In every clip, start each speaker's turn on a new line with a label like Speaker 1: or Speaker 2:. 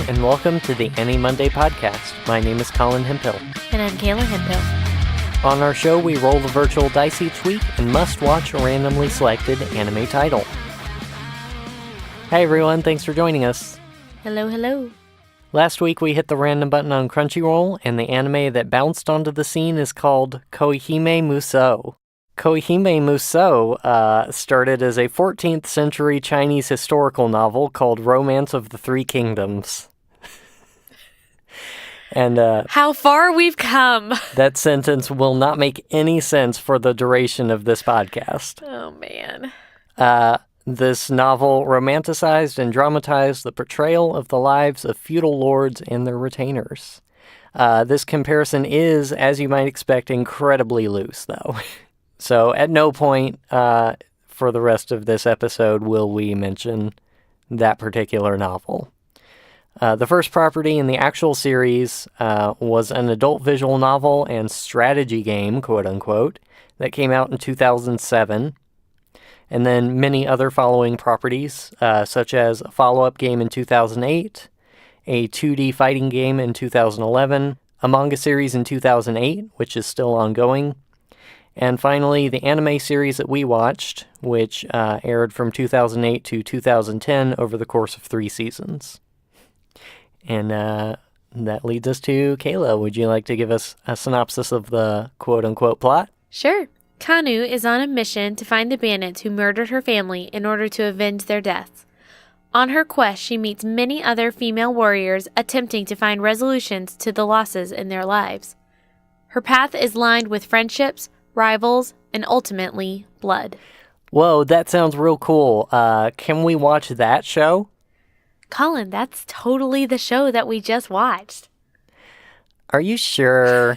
Speaker 1: and welcome to the AniMonday podcast. My name is Colin Hemphill.
Speaker 2: And I'm Kayla Hemphill.
Speaker 1: On our show, we roll the virtual dice each week and must watch a randomly selected anime title. Hi everyone, thanks for joining us.
Speaker 2: Hello, hello.
Speaker 1: Last week we hit the random button on Crunchyroll, and the anime that bounced onto the scene is called Koihime Muso. Koihime Muso started as a 14th century Chinese historical novel called Romance of the Three Kingdoms. And
Speaker 2: how far we've come.
Speaker 1: That sentence will not make any sense for the duration of this podcast.
Speaker 2: Oh, man.
Speaker 1: This novel romanticized and dramatized the portrayal of the lives of feudal lords and their retainers. This comparison is, as you might expect, incredibly loose, though. So at no point for the rest of this episode will we mention that particular novel. The first property in the actual series was an adult visual novel and strategy game, quote-unquote, that came out in 2007. And then many other following properties, such as a follow-up game in 2008, a 2D fighting game in 2011, a manga series in 2008, which is still ongoing, and finally the anime series that we watched, which aired from 2008 to 2010 over the course of 3 seasons. And that leads us to Kayla. Would you like to give us a synopsis of the quote-unquote plot?
Speaker 2: Sure. Kanu is on a mission to find the bandits who murdered her family in order to avenge their deaths. On her quest, she meets many other female warriors attempting to find resolutions to the losses in their lives. Her path is lined with friendships, rivals, and ultimately, blood.
Speaker 1: Whoa, that sounds real cool. Can we watch that show?
Speaker 2: Colin, that's totally the show that we just watched.
Speaker 1: Are you sure?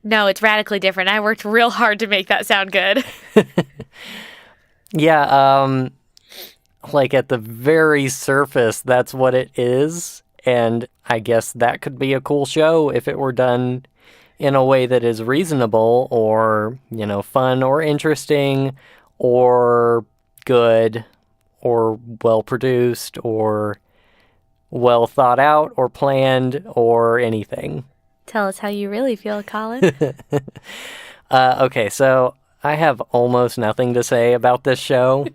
Speaker 2: No, it's radically different. I worked real hard to make that sound good.
Speaker 1: Yeah, like at the very surface, that's what it is. And I guess that could be a cool show if it were done in a way that is reasonable or, fun or interesting or good or well-produced or well thought out or planned or anything.
Speaker 2: Tell us how you really feel, Colin.
Speaker 1: Okay, so I have almost nothing to say about this show.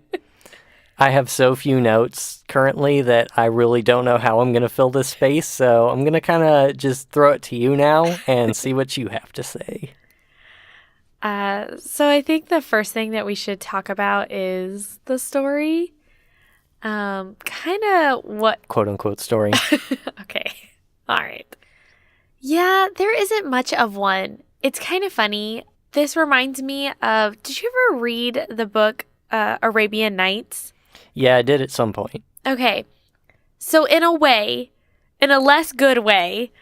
Speaker 1: I have so few notes currently that I really don't know how I'm going to fill this space, so I'm going to kind of just throw it to you now and see what you have to say.
Speaker 2: So I think the first thing that we should talk about is the story. Kind of what...
Speaker 1: Quote-unquote story.
Speaker 2: Okay, all right. Yeah, there isn't much of one. It's kind of funny. This reminds me of, did you ever read the book Arabian Nights?
Speaker 1: Yeah, I did at some point.
Speaker 2: Okay. So in a way, in a less good way,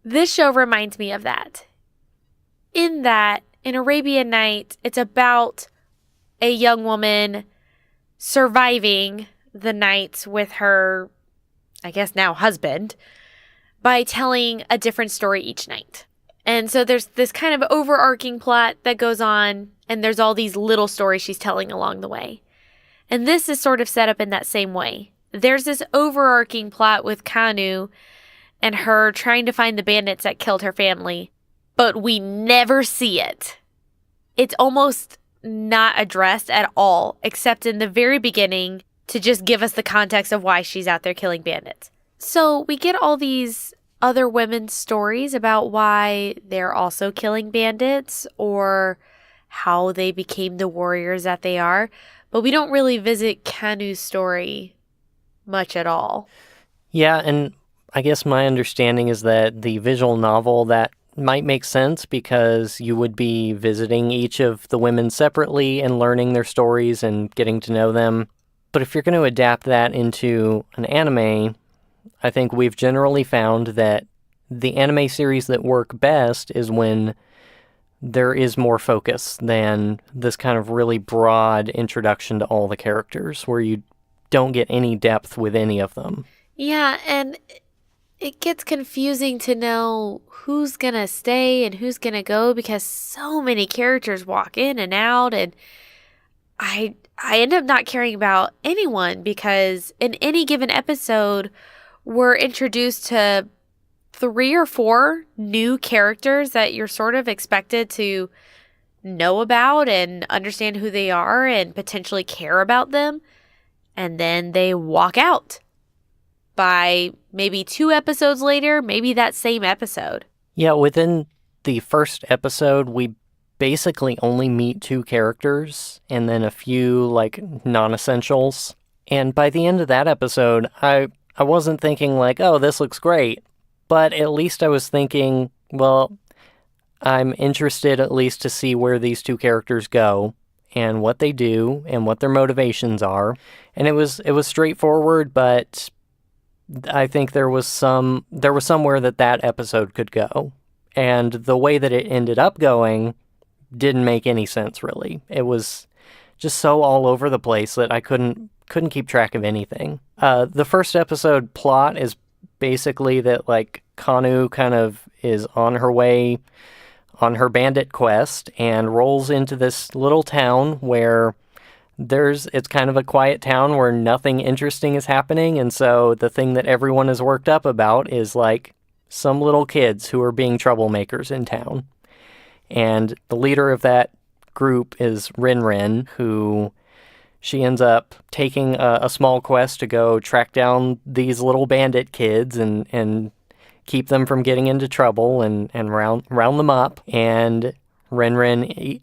Speaker 2: this show reminds me of that. In that, in Arabian Nights, it's about a young woman surviving the nights with her, I guess now husband, by telling a different story each night. And so there's this kind of overarching plot that goes on, and there's all these little stories she's telling along the way. And this is sort of set up in that same way. There's this overarching plot with Kanu and her trying to find the bandits that killed her family, but we never see it. It's almost not addressed at all, except in the very beginning to just give us the context of why she's out there killing bandits. So we get all these other women's stories about why they're also killing bandits or how they became the warriors that they are, but we don't really visit Kanu's story much at all.
Speaker 1: Yeah, and I guess my understanding is that the visual novel, that might make sense because you would be visiting each of the women separately and learning their stories and getting to know them. But if you're going to adapt that into an anime, I think we've generally found that the anime series that work best is when there is more focus than this kind of really broad introduction to all the characters where you don't get any depth with any of them.
Speaker 2: Yeah, and it gets confusing to know who's going to stay and who's going to go because so many characters walk in and out, and I end up not caring about anyone because in any given episode we're introduced to 3 or 4 new characters that you're sort of expected to know about and understand who they are and potentially care about them. And then they walk out by maybe 2 episodes later, maybe that same episode.
Speaker 1: Yeah, within the first episode, we basically only meet 2 characters and then a few, like, non-essentials. And by the end of that episode, I wasn't thinking, like, oh, this looks great. But at least I was thinking, well, I'm interested at least to see where these 2 characters go and what they do and what their motivations are. And it was straightforward, but I think there was somewhere that episode could go. And the way that it ended up going didn't make any sense, really. It was just so all over the place that I couldn't keep track of anything. The first episode plot is basically that, like, Kanu kind of is on her way on her bandit quest and rolls into this little town where it's kind of a quiet town where nothing interesting is happening, and so the thing that everyone is worked up about is, like, some little kids who are being troublemakers in town. And the leader of that group is Rin, who she ends up taking a small quest to go track down these little bandit kids and keep them from getting into trouble and round them up. And Rin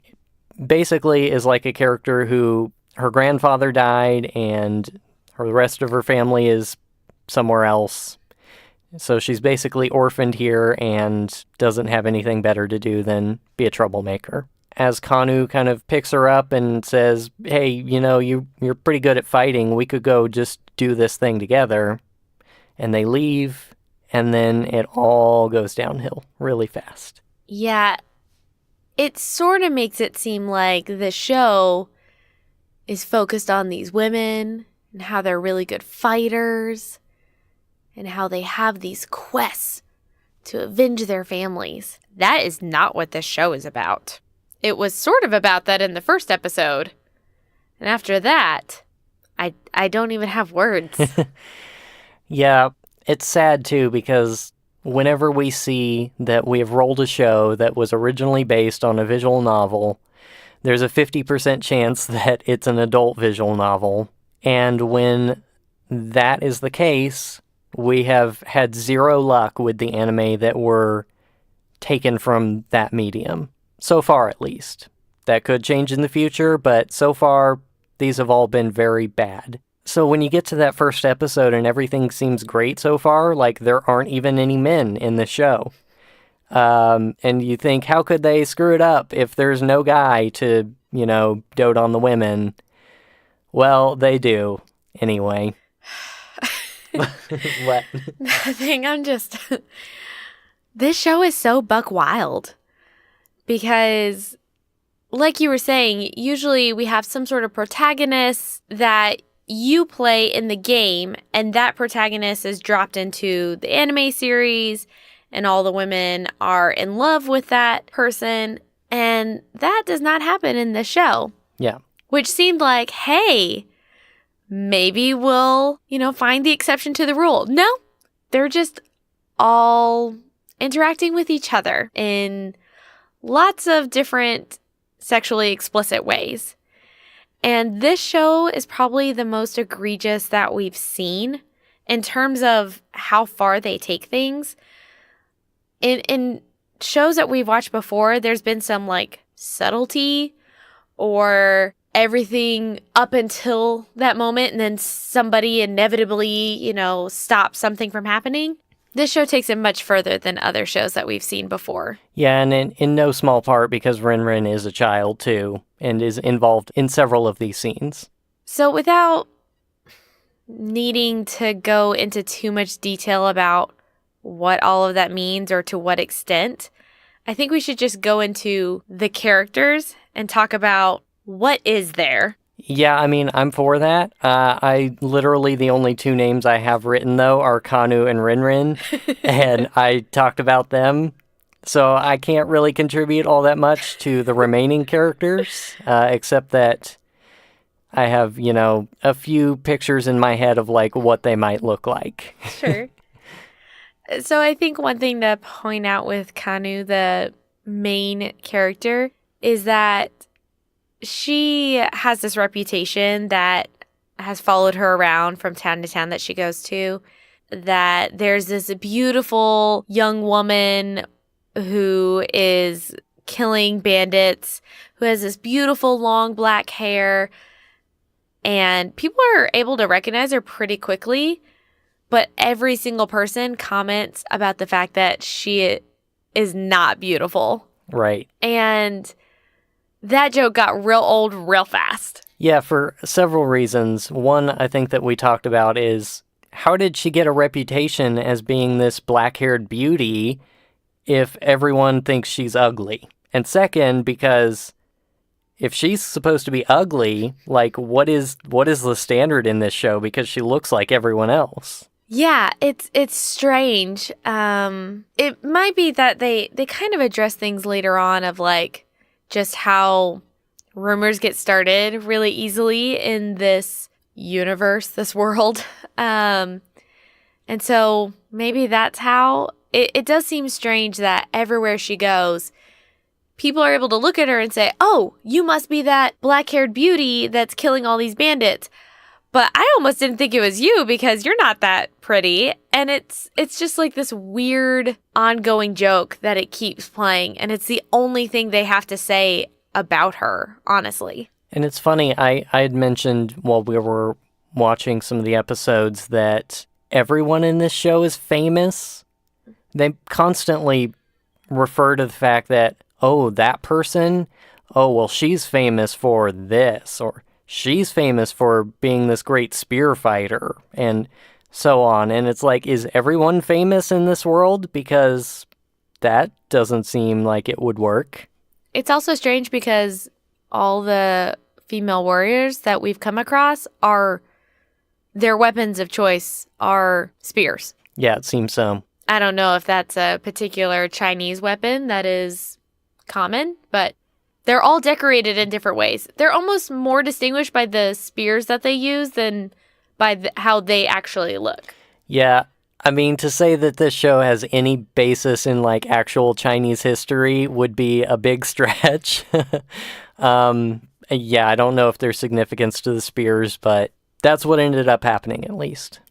Speaker 1: basically is like a character who her grandfather died and the rest of her family is somewhere else. So she's basically orphaned here and doesn't have anything better to do than be a troublemaker. As Kanu kind of picks her up and says, hey, you're pretty good at fighting. We could go just do this thing together. And they leave, and then it all goes downhill really fast.
Speaker 2: Yeah, it sort of makes it seem like the show is focused on these women and how they're really good fighters and how they have these quests to avenge their families. That is not what this show is about. It was sort of about that in the first episode. And after that, I don't even have words.
Speaker 1: Yeah, it's sad too, because whenever we see that we have rolled a show that was originally based on a visual novel, there's a 50% chance that it's an adult visual novel. And when that is the case, we have had zero luck with the anime that were taken from that medium. So far, at least. That could change in the future, but so far, these have all been very bad. So when you get to that first episode and everything seems great so far, like there aren't even any men in the show. And you think, how could they screw it up if there's no guy to, dote on the women? Well, they do. Anyway. What?
Speaker 2: Nothing, this show is so buck wild. Because, like you were saying, usually we have some sort of protagonist that you play in the game, and that protagonist is dropped into the anime series, and all the women are in love with that person, and that does not happen in the show.
Speaker 1: Yeah.
Speaker 2: Which seemed like, hey, maybe we'll, find the exception to the rule. No, they're just all interacting with each other in lots of different sexually explicit ways. And this show is probably the most egregious that we've seen in terms of how far they take things. In shows that we've watched before, there's been some like subtlety or everything up until that moment, and then somebody inevitably, stops something from happening. This show takes it much further than other shows that we've seen before.
Speaker 1: Yeah, and in no small part because Rin is a child, too, and is involved in several of these scenes.
Speaker 2: So without needing to go into too much detail about what all of that means or to what extent, I think we should just go into the characters and talk about what is there.
Speaker 1: Yeah, I mean, I'm for that. I literally, the only 2 names I have written, though, are Kanu and Rin, and I talked about them. So I can't really contribute all that much to the remaining characters, except that I have, a few pictures in my head of like what they might look like.
Speaker 2: Sure. So I think one thing to point out with Kanu, the main character, is that she has this reputation that has followed her around from town to town that she goes to, that there's this beautiful young woman who is killing bandits, who has this beautiful long black hair, and people are able to recognize her pretty quickly, but every single person comments about the fact that she is not beautiful.
Speaker 1: Right.
Speaker 2: And that joke got real old real fast.
Speaker 1: Yeah, for several reasons. One, I think that we talked about is, how did she get a reputation as being this black-haired beauty if everyone thinks she's ugly? And second, because if she's supposed to be ugly, like, what is the standard in this show? Because she looks like everyone else.
Speaker 2: Yeah, it's strange. It might be that they kind of address things later on of like just how rumors get started really easily in this universe, this world. And so maybe that's how it does seem strange that everywhere she goes, people are able to look at her and say, oh, you must be that black-haired beauty that's killing all these bandits. But I almost didn't think it was you because you're not that pretty. And it's just like this weird ongoing joke that it keeps playing. And it's the only thing they have to say about her, honestly.
Speaker 1: And it's funny, I had mentioned while we were watching some of the episodes that everyone in this show is famous. They constantly refer to the fact that, oh, that person, oh, well, she's famous for this, or she's famous for being this great spear fighter, and so on. And it's like, is everyone famous in this world? Because that doesn't seem like it would work.
Speaker 2: It's also strange because all the female warriors that we've come across their weapons of choice are spears.
Speaker 1: Yeah, it seems so.
Speaker 2: I don't know if that's a particular Chinese weapon that is common, but they're all decorated in different ways. They're almost more distinguished by the spears that they use than by how they actually look.
Speaker 1: Yeah, I mean, to say that this show has any basis in, like, actual Chinese history would be a big stretch. Yeah, I don't know if there's significance to the spears, but that's what ended up happening, at least.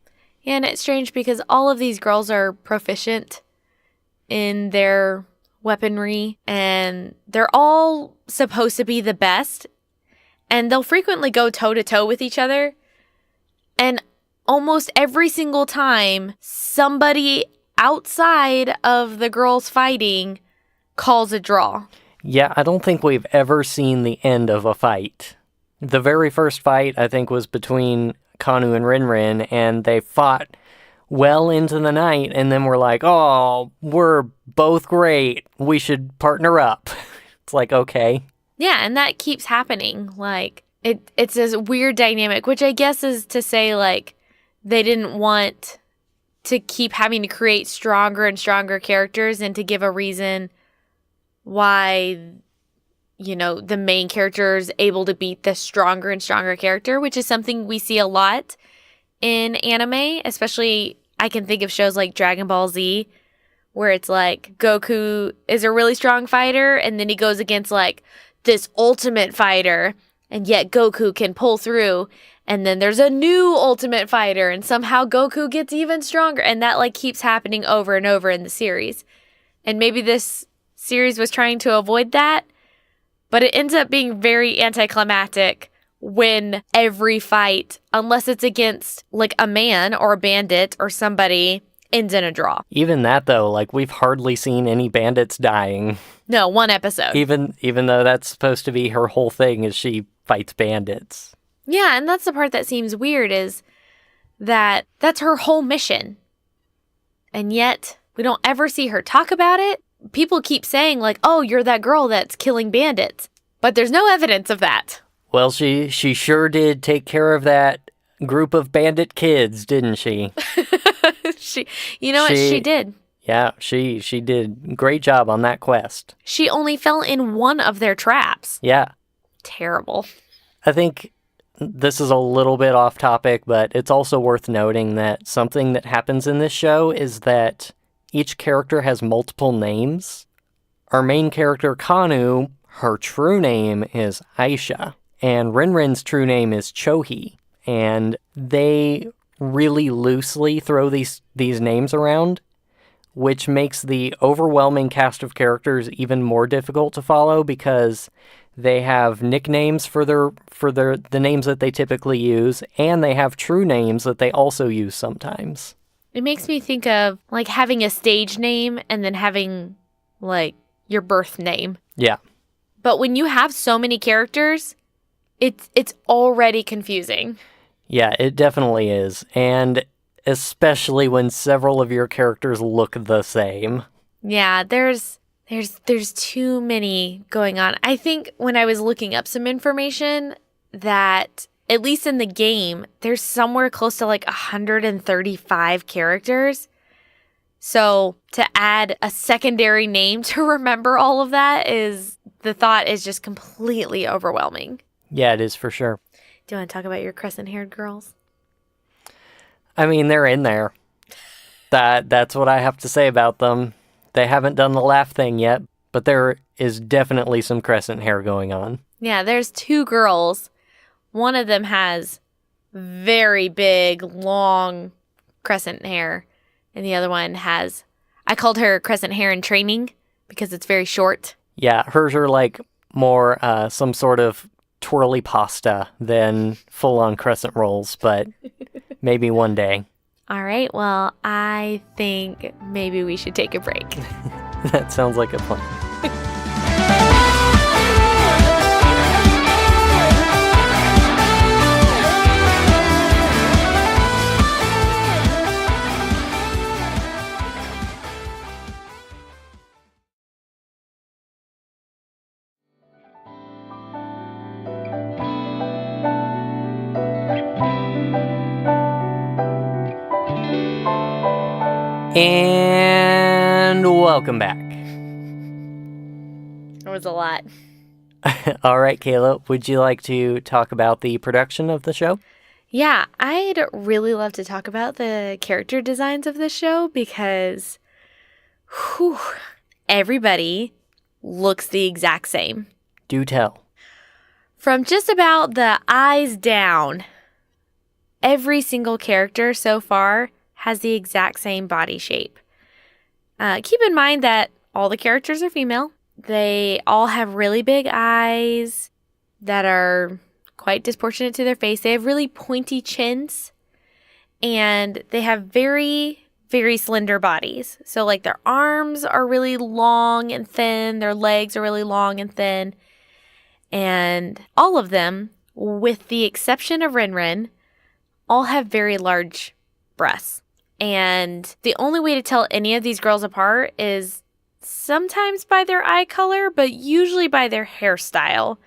Speaker 2: Yeah, and it's strange because all of these girls are proficient in their weaponry, and they're all supposed to be the best, and they'll frequently go toe-to-toe with each other, and almost every single time, somebody outside of the girls fighting calls a draw.
Speaker 1: Yeah, I don't think we've ever seen the end of a fight. The very first fight, I think, was between Kanu and Rinrin, and they fought well into the night, and then we're like, oh, we're both great. We should partner up. It's like, okay.
Speaker 2: Yeah, and that keeps happening. Like, it's this weird dynamic, which I guess is to say, like, they didn't want to keep having to create stronger and stronger characters and to give a reason why, the main character is able to beat the stronger and stronger character, which is something we see a lot in anime, especially I can think of shows like Dragon Ball Z, where it's like Goku is a really strong fighter and then he goes against like this ultimate fighter, and yet Goku can pull through, and then there's a new ultimate fighter and somehow Goku gets even stronger, and that like keeps happening over and over in the series. And maybe this series was trying to avoid that, but it ends up being very anticlimactic when every fight, unless it's against like a man or a bandit or somebody, ends in a draw.
Speaker 1: Even that, though, like, we've hardly seen any bandits dying.
Speaker 2: No, one episode.
Speaker 1: Even though that's supposed to be her whole thing, is she fights bandits.
Speaker 2: Yeah, and that's the part that seems weird, is that that's her whole mission. And yet, we don't ever see her talk about it. People keep saying, like, oh, you're that girl that's killing bandits. But there's no evidence of that.
Speaker 1: Well, she sure did take care of that group of bandit kids, didn't she?
Speaker 2: She did.
Speaker 1: Yeah, she did great job on that quest.
Speaker 2: She only fell in one of their traps.
Speaker 1: Yeah.
Speaker 2: Terrible.
Speaker 1: I think this is a little bit off topic, but it's also worth noting that something that happens in this show is that each character has multiple names. Our main character, Kanu, her true name is Aisha, and Rinrin's true name is Chohi, and they really loosely throw these names around, which makes the overwhelming cast of characters even more difficult to follow because they have nicknames for the names that they typically use, and they have true names that they also use sometimes.
Speaker 2: It makes me think of like having a stage name and then having like your birth name.
Speaker 1: Yeah.
Speaker 2: But when you have so many characters, it's already confusing.
Speaker 1: Yeah, it definitely is. And especially when several of your characters look the same.
Speaker 2: Yeah, there's too many going on. I think when I was looking up some information that at least in the game, there's somewhere close to like 135 characters. So to add a secondary name to remember all of that the thought is just completely overwhelming.
Speaker 1: Yeah, it is for sure.
Speaker 2: Do you want to talk about your crescent-haired girls?
Speaker 1: I mean, they're in there. That's what I have to say about them. They haven't done the laugh thing yet, but there is definitely some crescent hair going on.
Speaker 2: Yeah, there's 2 girls. One of them has very big, long crescent hair, and the other one has, I called her crescent hair in training because it's very short.
Speaker 1: Yeah, hers are like more some sort of twirly pasta than full-on crescent rolls, but maybe one day.
Speaker 2: All right, well, I think maybe we should take a break.
Speaker 1: That sounds like a plan. And welcome back.
Speaker 2: That was a lot.
Speaker 1: All right, Kayla, would you like to talk about the production of the show?
Speaker 2: Yeah, I'd really love to talk about the character designs of the show because everybody looks the exact same.
Speaker 1: Do tell.
Speaker 2: From just about the eyes down, every single character so far has the exact same body shape. Keep in mind that all the characters are female. They all have really big eyes that are quite disproportionate to their face. They have really pointy chins, and they have very, very slender bodies. So like their arms are really long and thin. Their legs are really long and thin. And all of them, with the exception of Rinrin, all have very large breasts. And the only way to tell any of these girls apart is sometimes by their eye color, but usually by their hairstyle.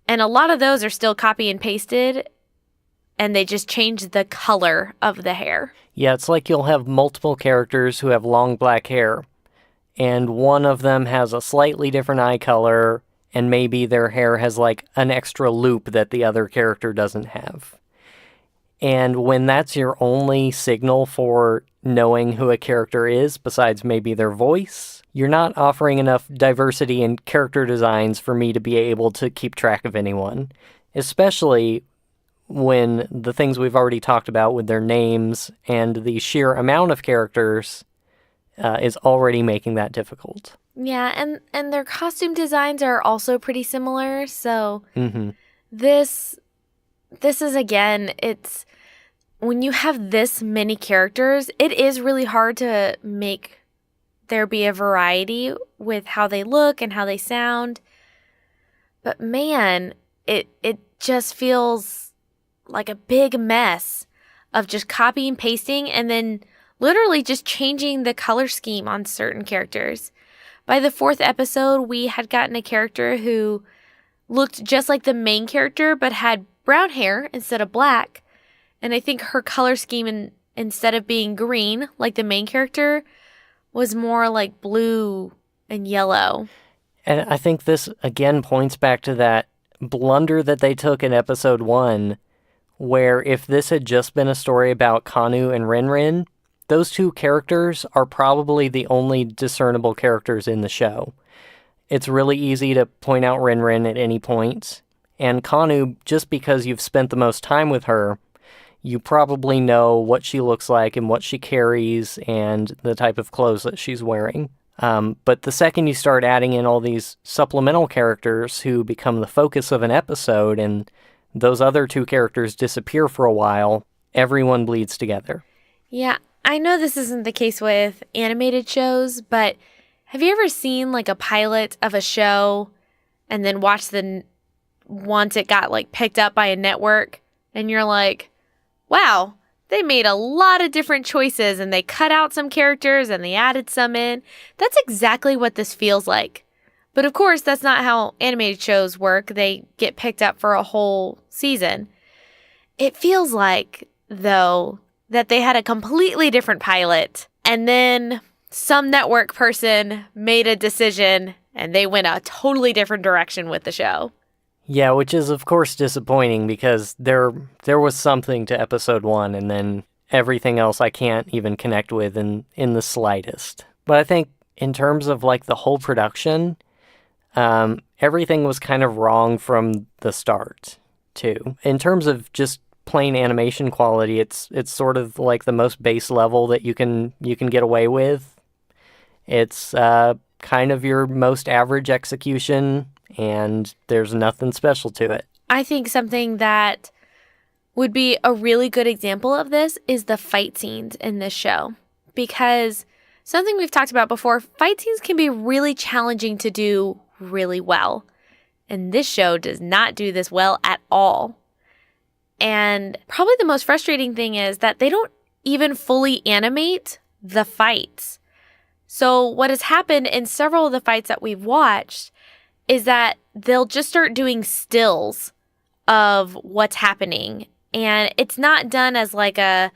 Speaker 2: And a lot of those are still copy and pasted, and they just change the color of the hair.
Speaker 1: Yeah, it's like you'll have multiple characters who have long black hair, and one of them has a slightly different eye color, and maybe their hair has like an extra loop that the other character doesn't have. And when that's your only signal for knowing who a character is, besides maybe their voice, you're not offering enough diversity in character designs for me to be able to keep track of anyone. Especially when the things we've already talked about with their names and the sheer amount of characters is already making that difficult.
Speaker 2: Yeah, and their costume designs are also pretty similar, so
Speaker 1: Mm-hmm.
Speaker 2: This is, again, it's when you have this many characters, it is really hard to make there be a variety with how they look and how they sound. But man, it just feels like a big mess of just copying and pasting and then literally just changing the color scheme on certain characters. By the 4th episode, we had gotten a character who looked just like the main character but had brown hair instead of black. And I think her color scheme, instead of being green like the main character, was more like blue and yellow.
Speaker 1: And I think this, again, points back to that blunder that they took in episode 1, where if this had just been a story about Kanu and Rinrin, those two characters are probably the only discernible characters in the show. It's really easy to point out Rinrin at any point, and Kanu, just because you've spent the most time with her, you probably know what she looks like and what she carries and the type of clothes that she's wearing. But the second you start adding in all these supplemental characters who become the focus of an episode and those other two characters disappear for a while, everyone bleeds together.
Speaker 2: Yeah, I know this isn't the case with animated shows, but have you ever seen like a pilot of a show and then watched once it got like picked up by a network and you're like, wow, they made a lot of different choices and they cut out some characters and they added some in. That's exactly what this feels like. But of course, that's not how animated shows work. They get picked up for a whole season. It feels like, though, that they had a completely different pilot and then some network person made a decision and they went a totally different direction with the show.
Speaker 1: Yeah, which is of course disappointing because there was something to episode 1 and then everything else I can't even connect with in the slightest. But I think in terms of like the whole production, everything was kind of wrong from the start too. In terms of just plain animation quality, it's sort of like the most base level that you can get away with. It's kind of your most average execution, and there's nothing special to it.
Speaker 2: I think something that would be a really good example of this is the fight scenes in this show. Because something we've talked about before, fight scenes can be really challenging to do really well. And this show does not do this well at all. And probably the most frustrating thing is that they don't even fully animate the fights. So what has happened in several of the fights that we've watched is that they'll just start doing stills of what's happening. And it's not done as like a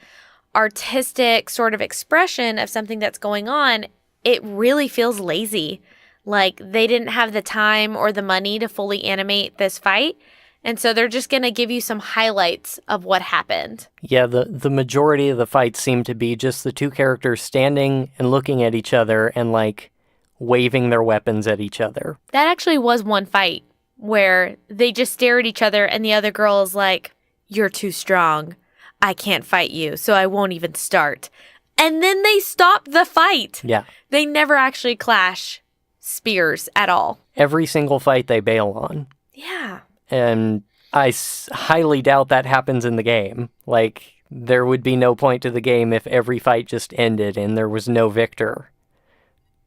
Speaker 2: artistic sort of expression of something that's going on. It really feels lazy. Like they didn't have the time or the money to fully animate this fight. And so they're just going to give you some highlights of what happened.
Speaker 1: Yeah, the majority of the fights seem to be just the two characters standing and looking at each other and like waving their weapons at each other.
Speaker 2: That actually was one fight where they just stare at each other and the other girl is like, "You're too strong. I can't fight you, so I won't even start." And then they stop the fight.
Speaker 1: Yeah.
Speaker 2: They never actually clash spears at all.
Speaker 1: Every single fight they bail on.
Speaker 2: Yeah.
Speaker 1: And I highly doubt that happens in the game. Like, there would be no point to the game if every fight just ended and there was no victor.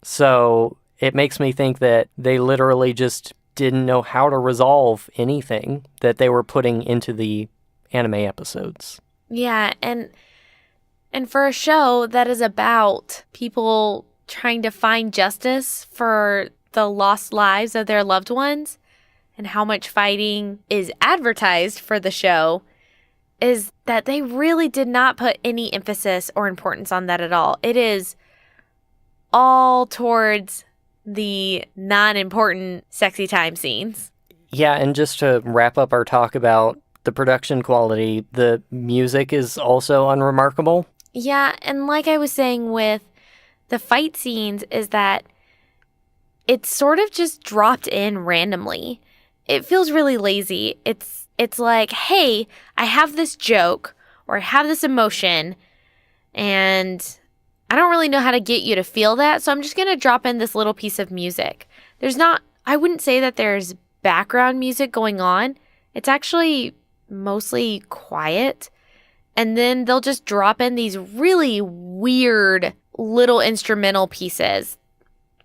Speaker 1: So it makes me think that they literally just didn't know how to resolve anything that they were putting into the anime episodes.
Speaker 2: Yeah, and for a show that is about people trying to find justice for the lost lives of their loved ones and how much fighting is advertised for the show, is that they really did not put any emphasis or importance on that at all. It is all towards the non-important sexy time scenes.
Speaker 1: Yeah, and just to wrap up our talk about the production quality, the music is also unremarkable.
Speaker 2: Yeah, and like I was saying with the fight scenes is that it's sort of just dropped in randomly. It feels really lazy. It's like, hey, I have this joke or I have this emotion and I don't really know how to get you to feel that, so I'm just going to drop in this little piece of music. I wouldn't say that there's background music going on. It's actually mostly quiet. And then they'll just drop in these really weird little instrumental pieces.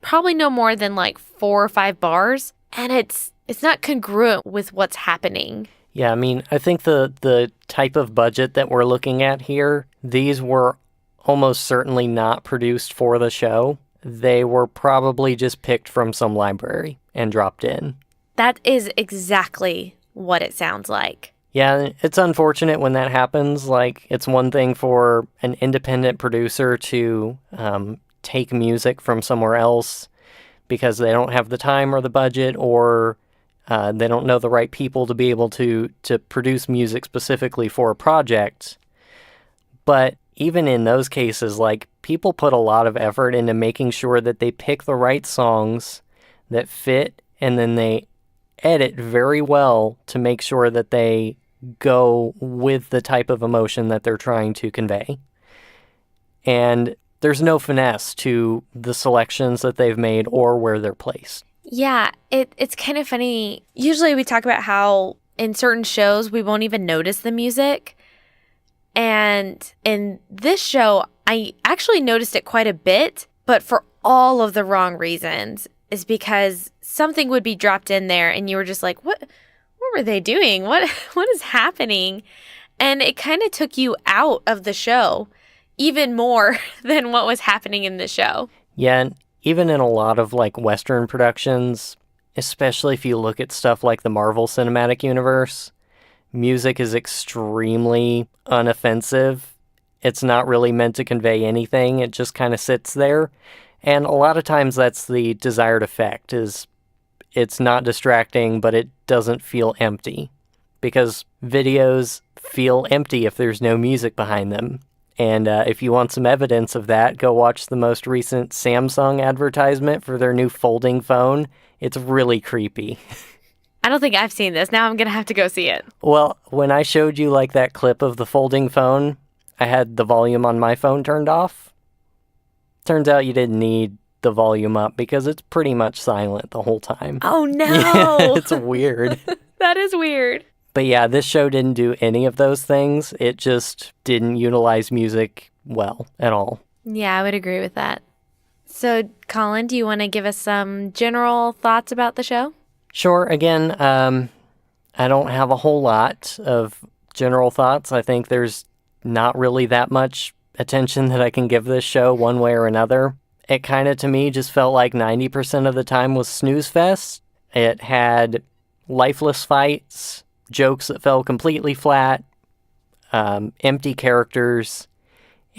Speaker 2: Probably no more than like 4 or 5 bars. And it's not congruent with what's happening.
Speaker 1: Yeah, I mean, I think the type of budget that we're looking at here, these were almost certainly not produced for the show. They were probably just picked from some library and dropped in.
Speaker 2: That is exactly what it sounds like.
Speaker 1: Yeah, it's unfortunate when that happens. Like, it's one thing for an independent producer to take music from somewhere else because they don't have the time or the budget, or They don't know the right people to be able to produce music specifically for a project. But even in those cases, like, people put a lot of effort into making sure that they pick the right songs that fit, and then they edit very well to make sure that they go with the type of emotion that they're trying to convey. And there's no finesse to the selections that they've made or where they're placed.
Speaker 2: Yeah, it's kind of funny. Usually we talk about how in certain shows we won't even notice the music. And in this show, I actually noticed it quite a bit, but for all of the wrong reasons. Is because something would be dropped in there and you were just like, what were they doing? What is happening? And it kind of took you out of the show even more than what was happening in the show.
Speaker 1: Yeah, and even in a lot of like Western productions, especially if you look at stuff like the Marvel Cinematic Universe, music is extremely unoffensive. It's not really meant to convey anything. It just kind of sits there. And a lot of times that's the desired effect, is it's not distracting, but it doesn't feel empty. Because videos feel empty if there's no music behind them. And if you want some evidence of that, go watch the most recent Samsung advertisement for their new folding phone. It's really creepy.
Speaker 2: I don't think I've seen this. Now I'm going to have to go see it.
Speaker 1: Well, when I showed you like that clip of the folding phone, I had the volume on my phone turned off. Turns out you didn't need the volume up because it's pretty much silent the whole time.
Speaker 2: Oh, no.
Speaker 1: Yeah, it's weird.
Speaker 2: That is weird.
Speaker 1: But yeah, this show didn't do any of those things. It just didn't utilize music well at all.
Speaker 2: Yeah, I would agree with that. So, Colin, do you want to give us some general thoughts about the show?
Speaker 1: Sure. Again, I don't have a whole lot of general thoughts. I think there's not really that much attention that I can give this show one way or another. It kind of, to me, just felt like 90% of the time was snooze fest. It had lifeless fights, jokes that fell completely flat, empty characters,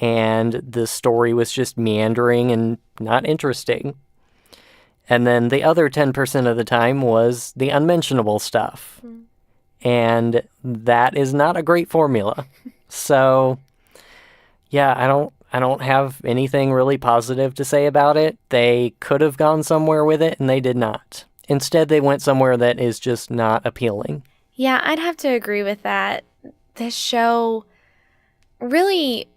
Speaker 1: and the story was just meandering and not interesting. And then the other 10% of the time was the unmentionable stuff. And that is not a great formula. So yeah, I don't have anything really positive to say about it. They could have gone somewhere with it, and they did not. Instead, they went somewhere that is just not appealing.
Speaker 2: Yeah, I'd have to agree with that. This show really,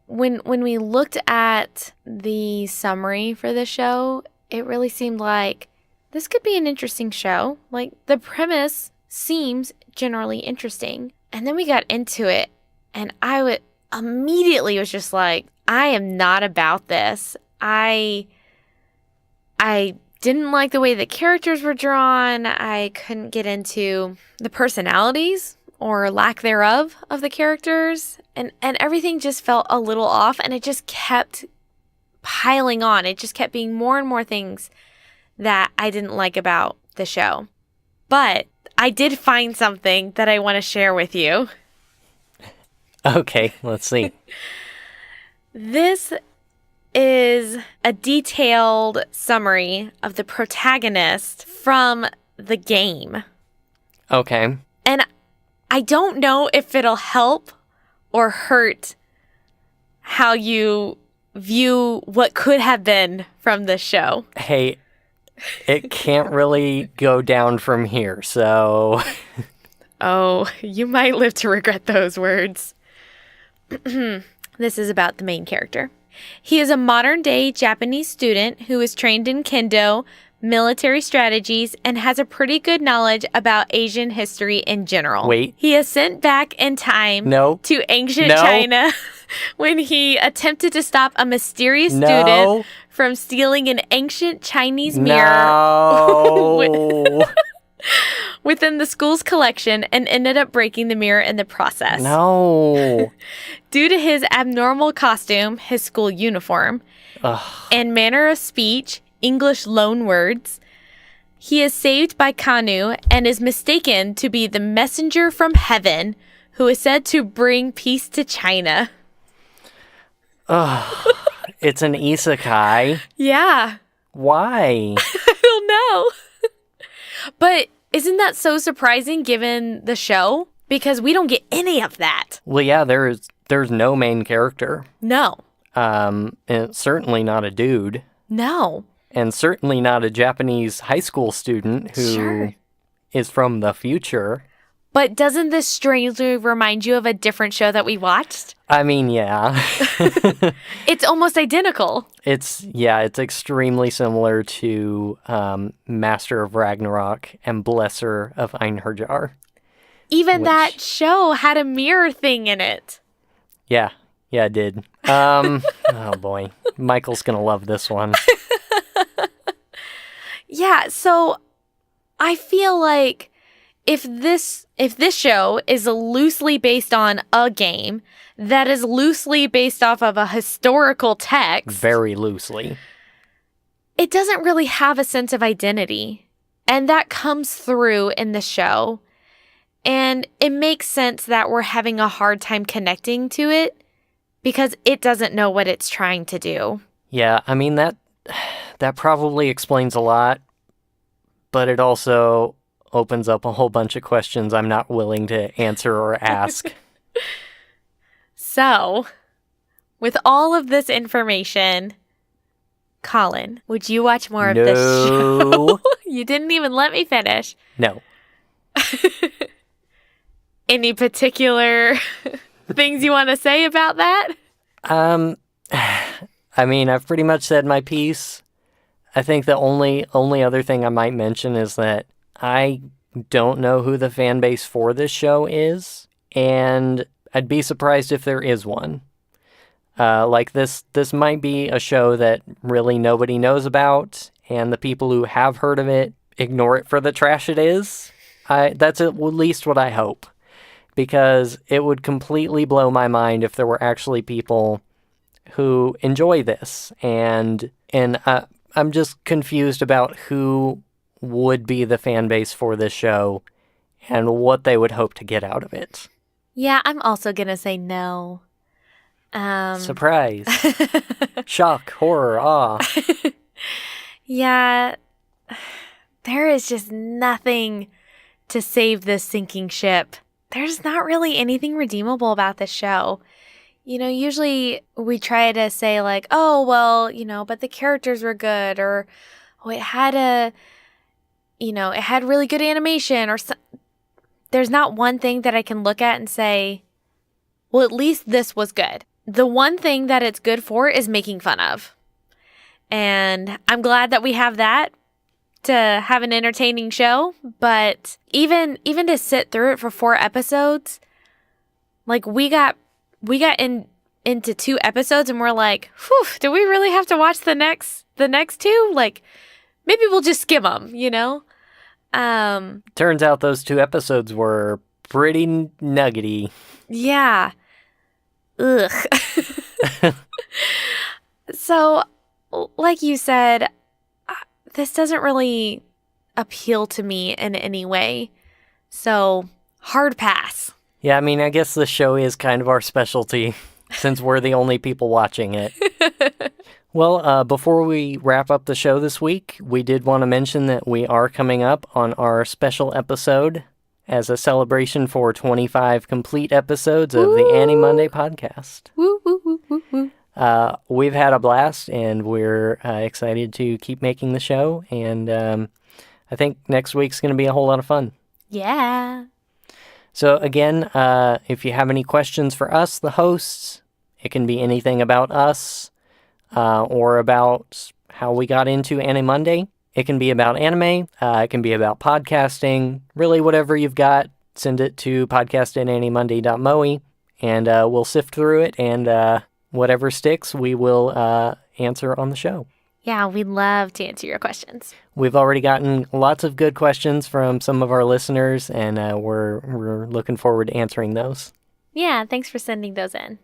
Speaker 2: when we looked at the summary for the show, it really seemed like this could be an interesting show. Like, the premise seems generally interesting. And then we got into it, and I immediately was just like, I am not about this. I didn't like the way the characters were drawn. I couldn't get into the personalities or lack thereof of the characters. And everything just felt a little off, and it just kept piling on. It just kept being more and more things that I didn't like about the show. But I did find something that I want to share with you.
Speaker 1: Okay, let's see.
Speaker 2: This is a detailed summary of the protagonist from the game.
Speaker 1: Okay.
Speaker 2: And I don't know if it'll help or hurt how you view what could have been from this show.
Speaker 1: Hey, it can't really go down from here, so...
Speaker 2: Oh, you might live to regret those words. This is about the main character. He is a modern-day Japanese student who is trained in kendo, military strategies, and has a pretty good knowledge about Asian history in general.
Speaker 1: Wait.
Speaker 2: He is sent back in time to ancient China when he attempted to stop a mysterious student from stealing an ancient Chinese mirror within the school's collection and ended up breaking the mirror in the process. Due to his abnormal costume, his school uniform, and manner of speech, English loanwords, he is saved by Kanu and is mistaken to be the messenger from heaven who is said to bring peace to China.
Speaker 1: It's an isekai.
Speaker 2: Yeah.
Speaker 1: Why?
Speaker 2: I don't know. But Isn't that so surprising given the show? Because we don't get any of that.
Speaker 1: Well, yeah, there's no main character.
Speaker 2: No.
Speaker 1: And certainly not a dude.
Speaker 2: No.
Speaker 1: And certainly not a Japanese high school student who is from the future.
Speaker 2: But doesn't this strangely remind you of a different show that we watched?
Speaker 1: I mean, yeah.
Speaker 2: It's almost identical.
Speaker 1: It's extremely similar to Master of Ragnarok and Blesser of Einherjar.
Speaker 2: Even that show had a mirror thing in it.
Speaker 1: Yeah, it did. Oh boy, Michael's gonna love this one.
Speaker 2: Yeah, so I feel like if this show is loosely based on a game that is loosely based off of a historical text,
Speaker 1: very loosely,
Speaker 2: it doesn't really have a sense of identity, and that comes through in the show. And it makes sense that we're having a hard time connecting to it because it doesn't know what it's trying to do.
Speaker 1: Yeah, I mean, that probably explains a lot, but it also opens up a whole bunch of questions I'm not willing to answer or ask.
Speaker 2: So, with all of this information, Colin, would you watch more of this show? You didn't even let me finish.
Speaker 1: No.
Speaker 2: Any particular things you want to say about that?
Speaker 1: I mean, I've pretty much said my piece. I think the only other thing I might mention is that I don't know who the fan base for this show is, and I'd be surprised if there is one. Like this might be a show that really nobody knows about, and the people who have heard of it ignore it for the trash it is. That's at least what I hope. Because it would completely blow my mind if there were actually people who enjoy this. And I'm just confused about who would be the fan base for this show and what they would hope to get out of it.
Speaker 2: Yeah, I'm also going to say no.
Speaker 1: Surprise. Shock, horror, awe.
Speaker 2: Yeah, there is just nothing to save this sinking ship. There's not really anything redeemable about this show. You know, usually we try to say like, oh, well, you know, but the characters were good, or oh, it had really good animation, or there's not one thing that I can look at and say, well, at least this was good. The one thing that it's good for is making fun of. And I'm glad that we have that to have an entertaining show, but even to sit through it for 4 episodes, like we got into 2 episodes and we're like, whew, do we really have to watch the next 2? Like, maybe we'll just skim them, you know?
Speaker 1: Turns out those 2 episodes were pretty nuggety.
Speaker 2: Yeah. Ugh. So, like you said, this doesn't really appeal to me in any way. So, hard pass.
Speaker 1: Yeah, I mean, I guess the show is kind of our specialty since we're the only people watching it. Well, before we wrap up the show this week, we did want to mention that we are coming up on our special episode as a celebration for 25 complete episodes of the AniMonday podcast.
Speaker 2: Woo, woo, woo, woo, woo.
Speaker 1: We've had a blast, and we're excited to keep making the show, and I think next week's going to be a whole lot of fun.
Speaker 2: Yeah.
Speaker 1: So again, if you have any questions for us, the hosts, it can be anything about us or about how we got into AniMonday. It can be about anime. It can be about podcasting. Really, whatever you've got, send it to podcast@animonday.moe, and we'll sift through it, and whatever sticks, we will answer on the show.
Speaker 2: Yeah, we'd love to answer your questions.
Speaker 1: We've already gotten lots of good questions from some of our listeners, and we're looking forward to answering those.
Speaker 2: Yeah, thanks for sending those in.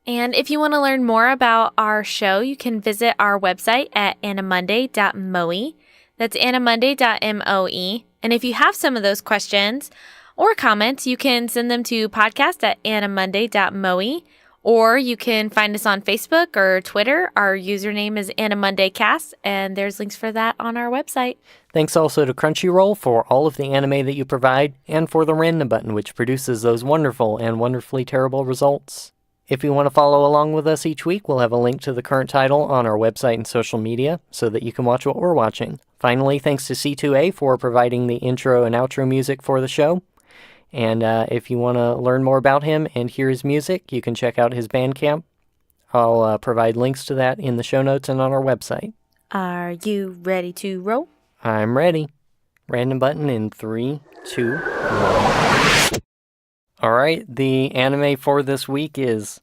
Speaker 2: And if you want to learn more about our show, you can visit our website at animonday.moe. That's animonday.moe. And if you have some of those questions or comments, you can send them to podcast@animonday.moe, Or you can find us on Facebook or Twitter. Our username is AniMondayCast, and there's links for that on our website.
Speaker 1: Thanks also to Crunchyroll for all of the anime that you provide, and for the random button, which produces those wonderful and wonderfully terrible results. If you want to follow along with us each week, we'll have a link to the current title on our website and social media so that you can watch what we're watching. Finally, thanks to C2A for providing the intro and outro music for the show. And if you want to learn more about him and hear his music, you can check out his Bandcamp. I'll provide links to that in the show notes and on our website.
Speaker 2: Are you ready to roll?
Speaker 1: I'm ready. Random button in 3, 2, 1. All right, the anime for this week is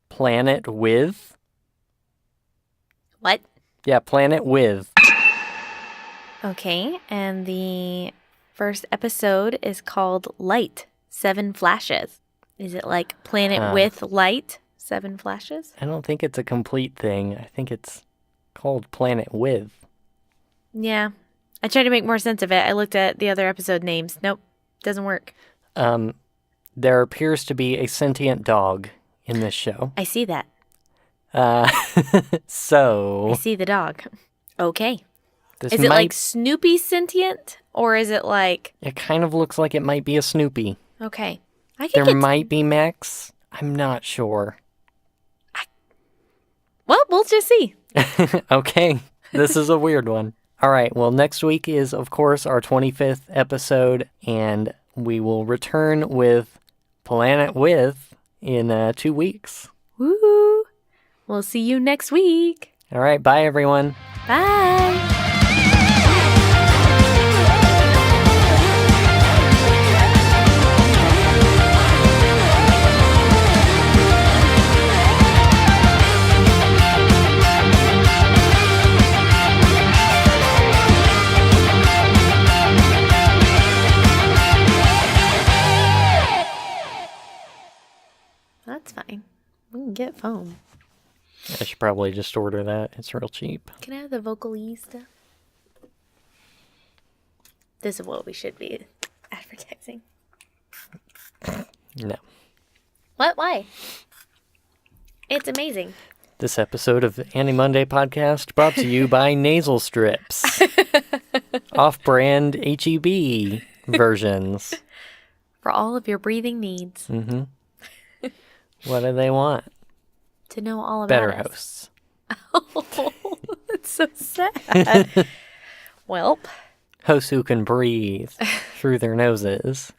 Speaker 1: Planet With.
Speaker 2: What?
Speaker 1: Yeah, Planet With.
Speaker 2: Okay, and the first episode is called Light, 7 Flashes. Is it like Planet with Light, 7 Flashes?
Speaker 1: I don't think it's a complete thing. I think it's called Planet With.
Speaker 2: Yeah. I tried to make more sense of it. I looked at the other episode names. Nope, doesn't work.
Speaker 1: There appears to be a sentient dog in this show.
Speaker 2: I see that.
Speaker 1: So...
Speaker 2: I see the dog. Okay.
Speaker 1: Is
Speaker 2: it like Snoopy sentient? Or is it like...
Speaker 1: It kind of looks like it might be a Snoopy.
Speaker 2: Okay.
Speaker 1: There might be Max. I'm not sure.
Speaker 2: Well, we'll just see.
Speaker 1: Okay. This is a weird one. All right. Well, next week is, of course, our 25th episode, and we will return with Planet With in 2 weeks.
Speaker 2: Woo! We'll see you next week.
Speaker 1: All right. Bye, everyone.
Speaker 2: Bye. That's fine. We can get foam.
Speaker 1: I should probably just order that. It's real cheap.
Speaker 2: Can I have the Vocalista? This is what we should be advertising.
Speaker 1: No.
Speaker 2: What? Why? It's amazing.
Speaker 1: This episode of the AniMonday podcast brought to you by Nasal Strips. Off-brand HEB versions.
Speaker 2: For all of your breathing needs.
Speaker 1: Mm-hmm. What do they want?
Speaker 2: To know all about
Speaker 1: Better
Speaker 2: us.
Speaker 1: hosts.
Speaker 2: Oh, that's so sad. Welp.
Speaker 1: Hosts who can breathe through their noses.